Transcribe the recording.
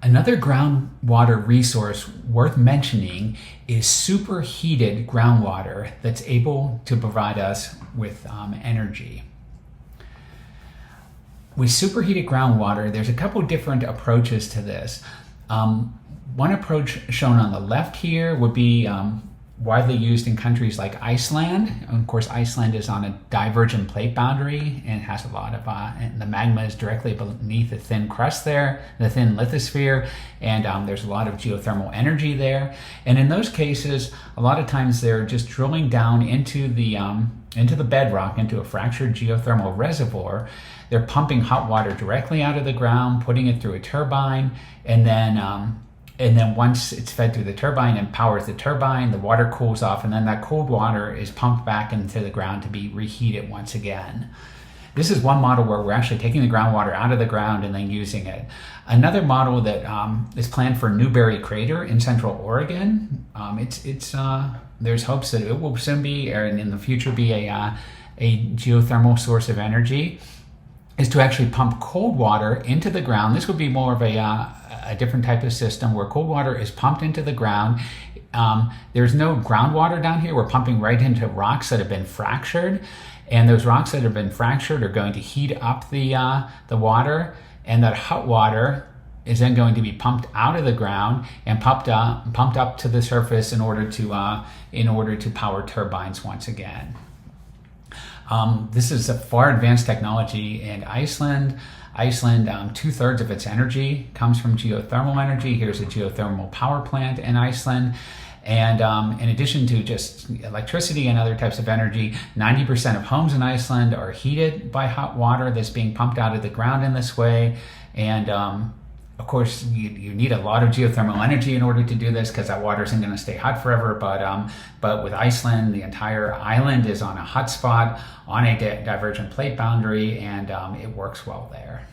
Another groundwater resource worth mentioning is superheated groundwater that's able to provide us with energy. With superheated groundwater, there's a couple different approaches to this. One approach shown on the left here would be widely used in countries like Iceland. Of course, Iceland is on a divergent plate boundary and has a lot of, and the magma is directly beneath the thin crust there, the thin lithosphere, and there's a lot of geothermal energy there. And in those cases, a lot of times they're just drilling down into the bedrock, into a fractured geothermal reservoir. They're pumping hot water directly out of the ground, putting it through a turbine, and then once it's fed through the turbine and powers the turbine, the water cools off, and then that cold water is pumped back into the ground to be reheated once again. This is one model where we're actually taking the groundwater out of the ground and then using it. Another model that is planned for Newberry Crater in Central Oregon. There's hopes that it will soon be, or in the future, be a geothermal source of energy, is to actually pump cold water into the ground. This would be more of a different type of system where cold water is pumped into the ground. There's no groundwater down here. We're pumping right into rocks that have been fractured, and those rocks that have been fractured are going to heat up the water, and that hot water is then going to be pumped out of the ground and pumped up to the surface in order to power turbines once again. This is a far advanced technology in Iceland. Iceland, 2/3 of its energy comes from geothermal energy. Here's a geothermal power plant in Iceland. And in addition to just electricity and other types of energy, 90% of homes in Iceland are heated by hot water that's being pumped out of the ground in this way. And of course, you need a lot of geothermal energy in order to do this, because that water isn't going to stay hot forever. But with Iceland, the entire island is on a hot spot on a divergent plate boundary, and it works well there.